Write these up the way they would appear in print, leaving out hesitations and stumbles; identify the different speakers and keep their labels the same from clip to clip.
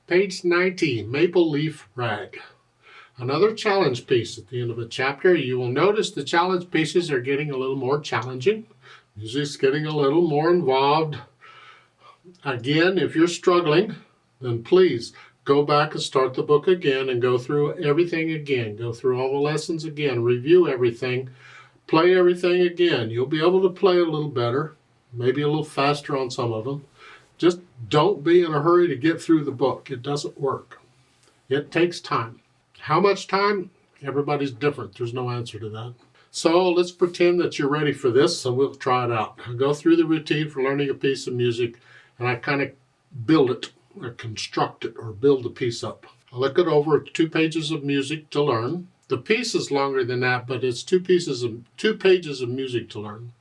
Speaker 1: Page 90, Maple Leaf Rag. Another challenge piece at the end of a chapter. You will notice the challenge pieces are getting a little more challenging. Music's getting a little more involved. Again, if you're struggling, then please go back and start the book again and go through everything again. Go through all the lessons again. Review everything. Play everything again. You'll be able to play a little better, maybe a little faster on some of them. Just don't be in a hurry to get through the book. It doesn't work. It takes time. How much time? Everybody's different. There's no answer to that. So let's pretend that you're ready for this and we'll try it out. I'll go through the routine for learning a piece of music and I kind of build it or construct it or build the piece up. I look it over. It's 2 pages of music to learn. The piece is longer than that, but it's 2 pages of music to learn.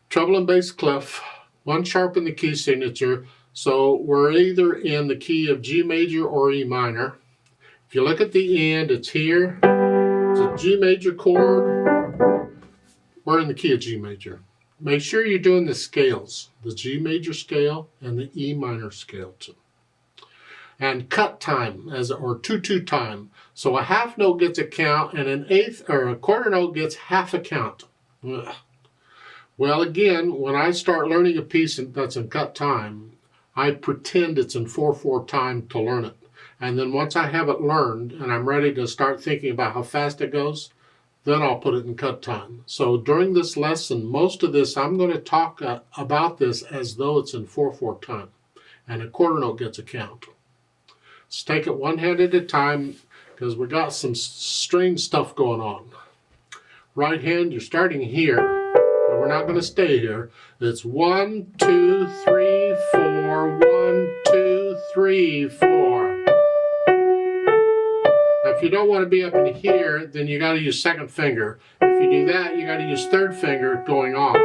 Speaker 1: Treble and bass clef. 1 sharp in the key signature, so we're either in the key of G major or E minor. If you look at the end, it's here. It's a G major chord. We're in the key of G major. Make sure you're doing the scales, the G major scale and the E minor scale too. And cut time, or 2/2 time. So a half note gets a count and an eighth or a quarter note gets half a count. Ugh. Well, again, when I start learning a piece that's in cut time, I pretend it's in 4/4 time to learn it. And then once I have it learned and I'm ready to start thinking about how fast it goes, then I'll put it in cut time. So during this lesson, most of this, I'm going to talk about this as though it's in 4/4 time. And a quarter note gets a count. Let's take it one hand at a time because we got some strange stuff going on. Right hand, you're starting here. We're not going to stay here. It's 1, 2, 3, 4. 1, 2, 3, 4. Now, if you don't want to be up in here, then you got to use second finger. If you do that, you got to use third finger going on.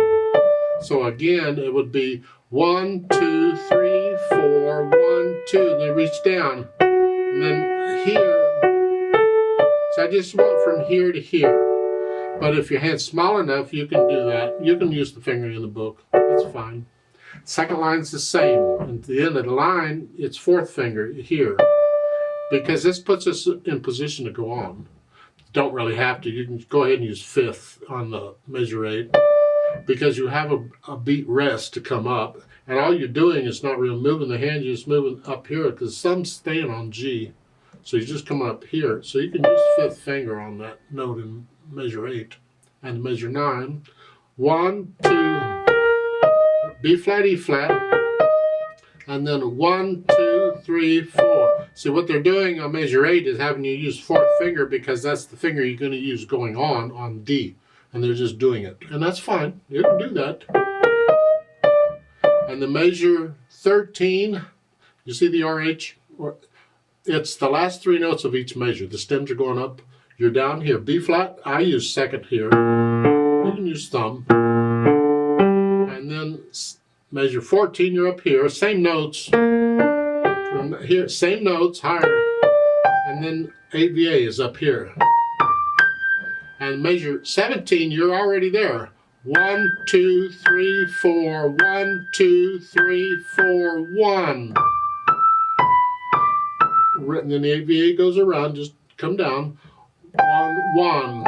Speaker 1: So again, it would be 1, 2, 3, 4. 1, 2. And you reach down, and then here. So I just went from here to here. But if your hand's small enough, you can do that. You can use the finger in the book. That's fine. Second line's the same. At the end of the line, it's fourth finger here. Because this puts us in position to go on. Don't really have to. You can go ahead and use fifth on the measure 8. Because you have a beat rest to come up. And all you're doing is not really moving the hand. You're just moving up here. Because some's staying on G. So you're just coming up here. So you can use fifth finger on that note in measure 8 and measure 9. 1, 2, B flat, E flat, and then 1, 2, 3, 4. See, what they're doing on measure 8 is having you use fourth finger because that's the finger you're going to use going on D, and they're just doing it, and that's fine. You can do that. And the measure 13, you see the RH? It's the last 3 notes of each measure. The stems are going up. You're down here. B flat, I use second here. You can use thumb. And then measure 14, you're up here. Same notes. From here, same notes, higher. And then 8VA is up here. And measure 17, you're already there. 1, 2, 3, 4. 1, 2, 3, 4, 1. And then the 8VA goes around, just come down. 1, 1.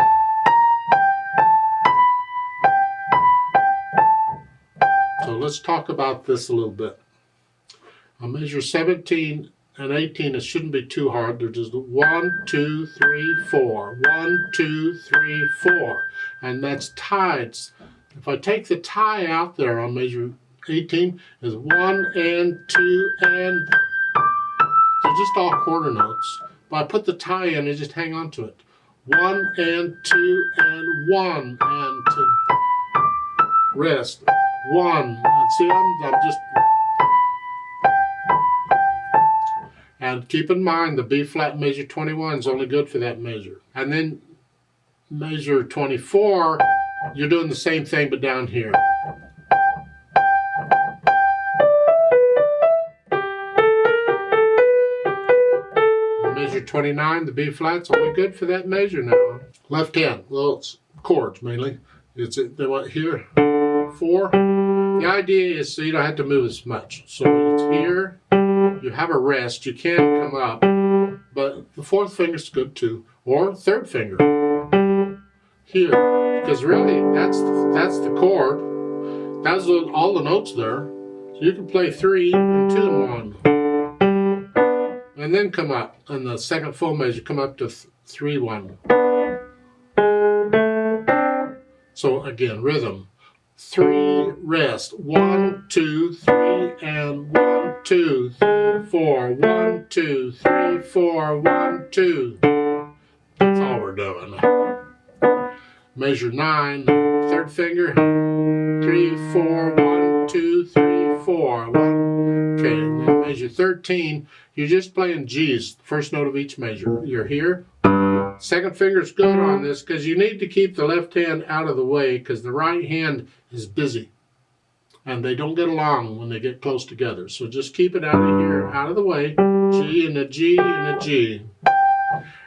Speaker 1: So let's talk about this a little bit. On measure 17 and 18, it shouldn't be too hard. They're just 1, 2, 3, 4. 1, 2, 3, 4. And that's tides. If I take the tie out there on measure 18, is 1 and 2 and. So just all quarter notes. But I put the tie in and just hang on to it. 1 and 2 and 1 and 2. Rest. 1. See, I'm just. And keep in mind the B flat measure 21 is only good for that measure. And then measure 24, you're doing the same thing but down here. Measure 29, the B flat's only good for that measure now. Left hand, well, it's chords mainly. They want here, 4. The idea is so you don't have to move as much. So it's here, you have a rest. You can come up, but the fourth finger's good too, or third finger here, because really that's the chord. That's all the notes there. So you can play 3 and 2 and 1, and then come up, and the second full measure come up to 3 1. So again, rhythm. 3, rest. 1, 2, 3, and 1, 2, 3, 4. 1, 2, 3, 4. 1, 2. That's all we're doing. Measure 9, third finger. 3, 4. 1, 2, 3, 4. 1. Okay, and then measure 13. You're just playing G's, first note of each measure. You're here. Second finger's good on this because you need to keep the left hand out of the way because the right hand is busy and they don't get along when they get close together. So just keep it out of here, out of the way. G and a G and a G.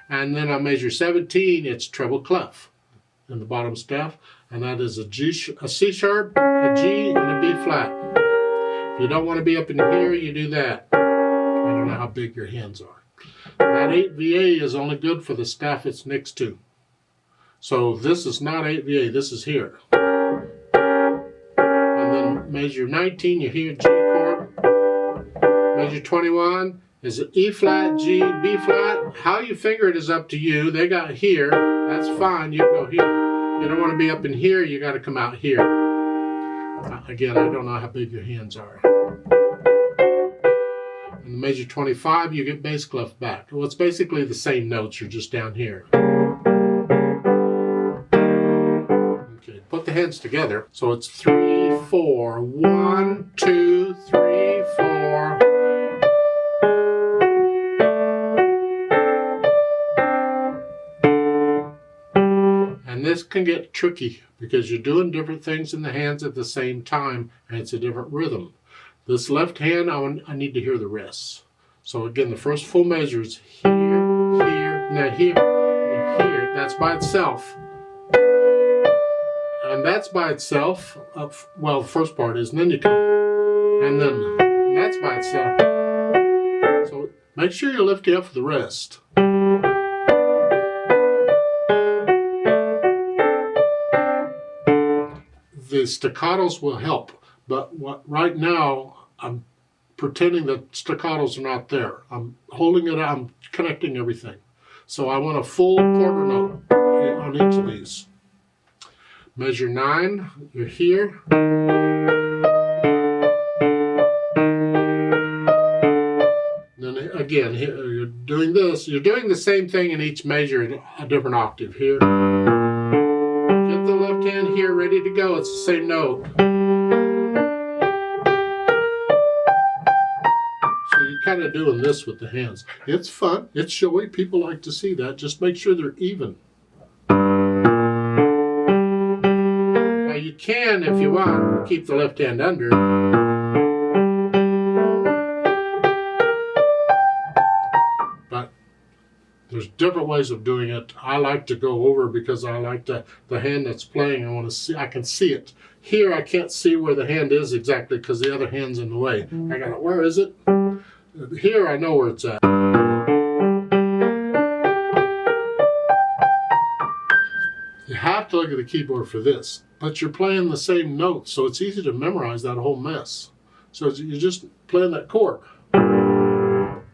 Speaker 1: And then on measure 17, it's treble clef in the bottom staff, and that is a C sharp, a G, and a B flat. If you don't want to be up in here, you do that. I don't know how big your hands are. That 8 VA is only good for the staff it's next to. So this is not 8 VA, this is here. And then measure 19, you hear G chord. Measure 21 is an E flat, G, B flat. How you finger it is up to you. They got here, that's fine, you go here. You don't want to be up in here, you got to come out here. Again, I don't know how big your hands are. In measure 25, you get bass clef back. Well, it's basically the same notes, you're just down here. Okay, put the hands together. So it's 3, 4, 1, 2, 3, 4. And this can get tricky because you're doing different things in the hands at the same time, and it's a different rhythm. This left hand, I need to hear the rests. So again, the first full measure is here, here, now here, and here. That's by itself. And that's by itself. Well, the first part is, and then you come, and then that's by itself. So make sure you lift it up for the rest. The staccatos will help, but right now I'm pretending that staccatos are not there. I'm holding it out, I'm connecting everything. So I want a full quarter note on each of these. Measure 9, you're here. Then again, here, you're doing this. You're doing the same thing in each measure in a different octave. Here. Get the left hand here ready to go. It's the same note. Kind of doing this with the hands. It's fun, it's showy, people like to see that. Just make sure they're even. Now you can, if you want, keep the left hand under. But there's different ways of doing it. I like to go over because I like the hand that's playing. I want to see, I can see it. Here I can't see where the hand is exactly because the other hand's in the way. I got it, where is it? Here I know where it's at. You have to look at the keyboard for this, but you're playing the same notes, so it's easy to memorize that whole mess. So you're just playing that chord. And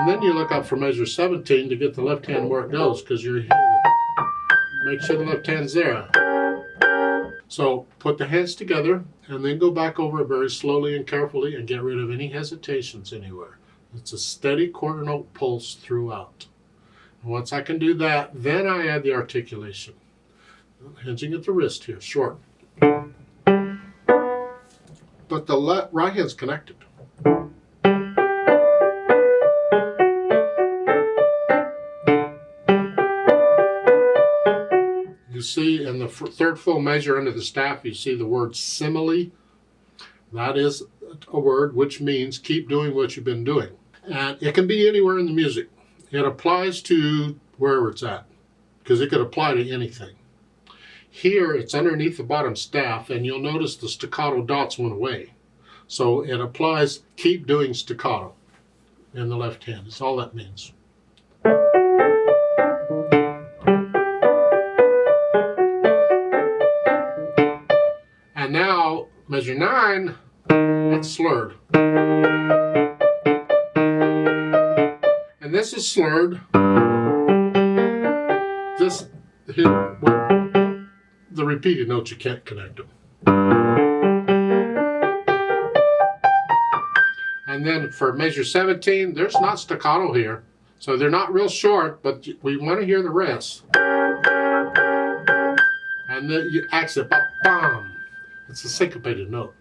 Speaker 1: then you look up for measure 17 to get the left hand where it goes, because you're here. Make sure the left hand's there. So put the hands together and then go back over it very slowly and carefully and get rid of any hesitations anywhere. It's a steady quarter note pulse throughout. And once I can do that, then I add the articulation. Hinging at the wrist here, short. But the right hand's connected. You see in the third full measure under the staff, you see the word simile. That is a word which means keep doing what you've been doing. And it can be anywhere in the music. It applies to wherever it's at, because it could apply to anything. Here, it's underneath the bottom staff, and you'll notice the staccato dots went away. So it applies keep doing staccato in the left hand. That's all that means. And now measure 9, that's slurred. And this is slurred. This here, the repeated notes, you can't connect them. And then for measure 17, there's not staccato here. So they're not real short, but we want to hear the rest. And then you accent, bam. It's a syncopated note.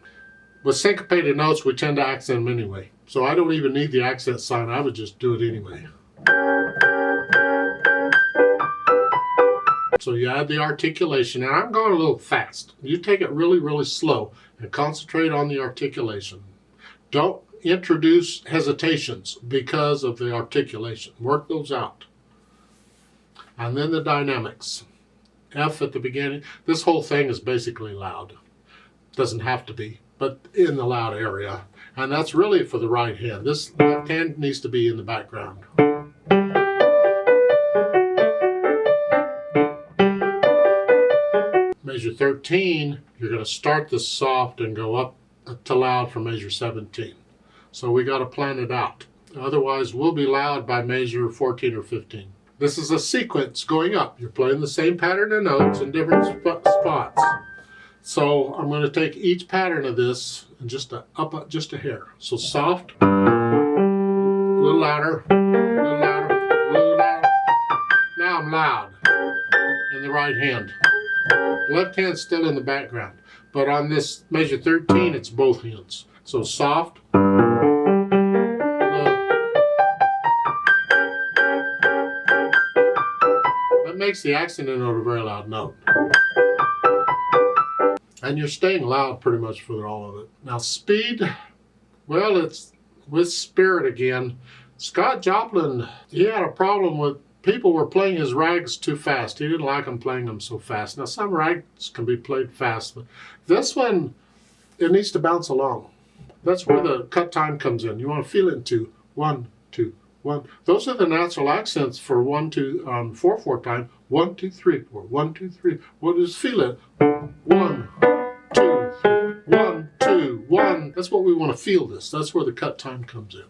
Speaker 1: With syncopated notes, we tend to accent them anyway. So I don't even need the accent sign. I would just do it anyway. So you add the articulation, and I'm going a little fast. You take it really, really slow and concentrate on the articulation. Don't introduce hesitations because of the articulation. Work those out. And then the dynamics. F at the beginning. This whole thing is basically loud. Doesn't have to be, but in the loud area. And that's really for the right hand. This left hand needs to be in the background. Measure 13, you're going to start this soft and go up to loud for measure 17. So we got to plan it out. Otherwise, we'll be loud by measure 14 or 15. This is a sequence going up. You're playing the same pattern of notes in different spots. So I'm going to take each pattern of this and just up just a hair. So soft, a little louder, a little louder, a little louder. Now I'm loud in the right hand. Left hand's still in the background. But on this measure 13, it's both hands. So soft. That makes the accented note a very loud note. And you're staying loud pretty much for all of it. Now speed, well, it's with spirit again. Scott Joplin, he had a problem with people were playing his rags too fast. He didn't like them playing them so fast. Now some rags can be played fast, but this one, it needs to bounce along. That's where the cut time comes in. You want to feel it into 1, 2, 1. Those are the natural accents for 1, 2, 4, 4 time. 1, 2, 3, 4. 1, 2, 3. Well, just feel it. 1, 2, 3. 1, 2, 1. That's what we want to feel this. That's where the cut time comes in.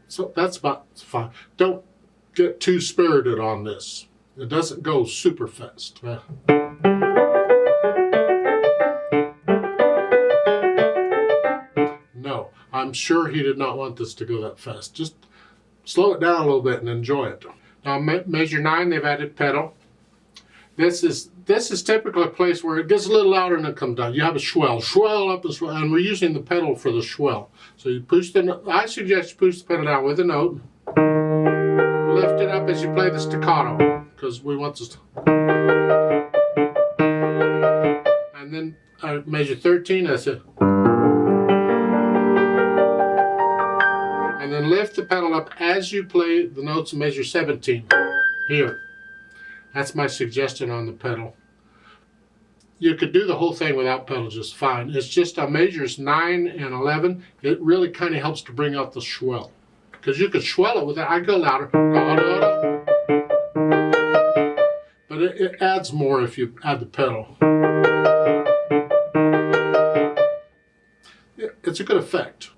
Speaker 1: So that's about fine. Don't get too spirited on this. It doesn't go super fast. No, I'm sure he did not want this to go that fast. Just slow it down a little bit and enjoy it. Now measure 9, they've added pedal. This is typically a place where it gets a little louder and it comes down. You have a swell up and swell, and we're using the pedal for the swell. So you push the, I suggest you push the pedal down with a note. Lift it up as you play the staccato, because we want this. And then measure 13, that's it. And then lift the pedal up as you play the notes in measure 17. Here. That's my suggestion on the pedal. You could do the whole thing without pedal just fine. It's just on measures 9 and 11, it really kind of helps to bring out the swell. Because you could swell it with that. I go louder. But it adds more if you add the pedal. It's a good effect.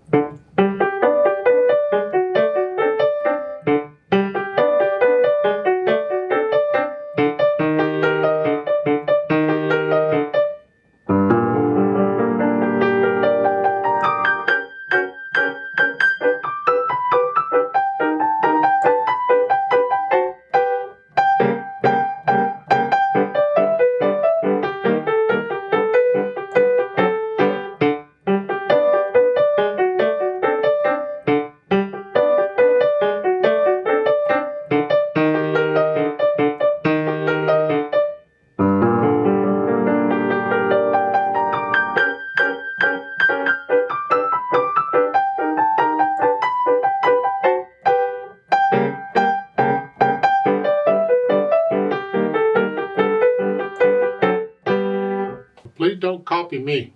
Speaker 1: please don't copy me.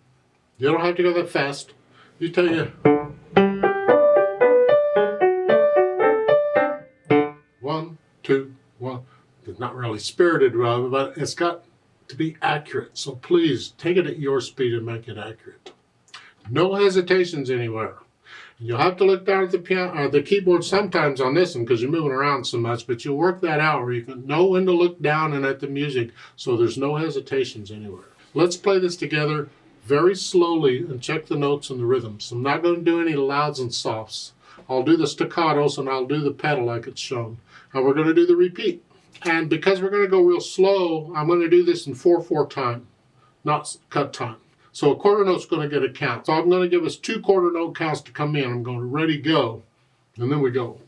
Speaker 1: You don't have to go that fast. You tell you 1, 2, 1. It's not really spirited, Rob, but it's got to be accurate. So please take it at your speed and make it accurate. No hesitations anywhere. You'll have to look down at the piano or the keyboard sometimes on this one because you're moving around so much, but you'll work that out where you can know when to look down and at the music, so there's no hesitations anywhere. Let's play this together very slowly and check the notes and the rhythms. I'm not going to do any louds and softs. I'll do the staccatos and I'll do the pedal like it's shown. And we're going to do the repeat. And because we're going to go real slow, I'm going to do this in 4/4 time, not cut time. So a quarter note's going to get a count. So I'm going to give us 2 quarter note counts to come in. I'm going to ready, go. And then we go.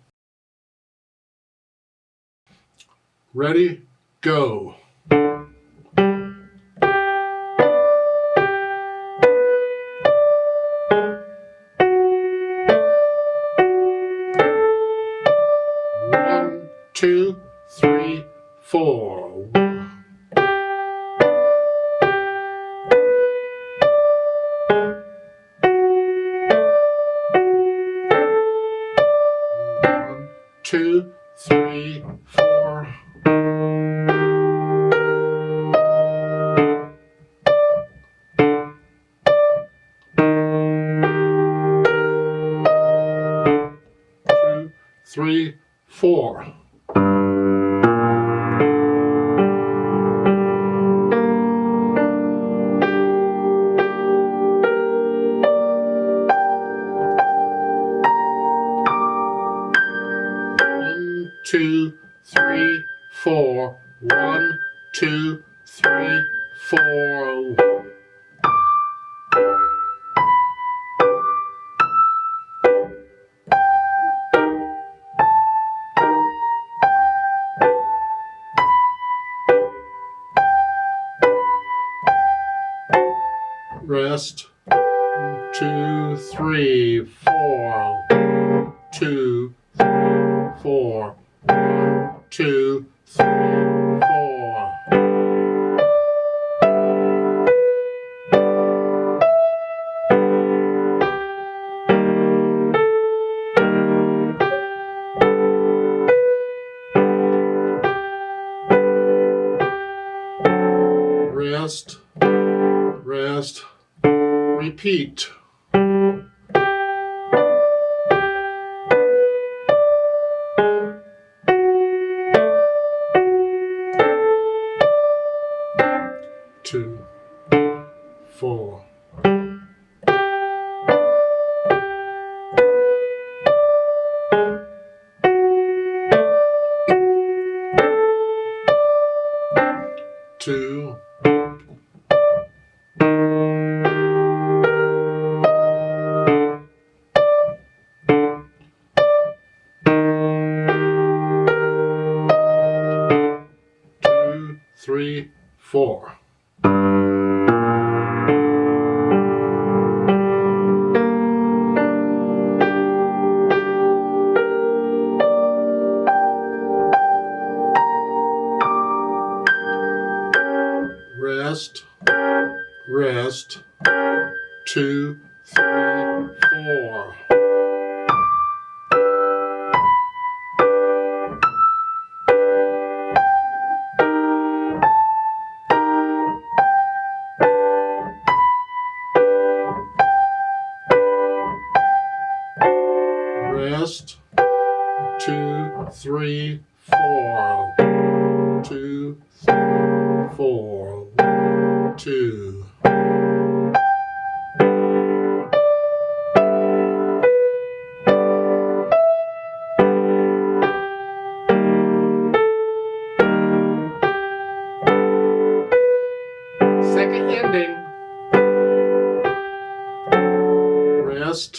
Speaker 1: Ready, go. One, 2, 3, 4. 2, 3, 4. 2, 3, 4. Two, 3, 4. 1, 2, 3, 4. Rest. 2, 3, 4. 2, 3, 4. 1, 2, 3, 4. Rest, rest, repeat. Two, 4. Two. 2, 3, 4. Rest, rest, 2, 3, 4. Rest, 2, 3, 4. 2, 3, 4. 2. Second ending. Rest.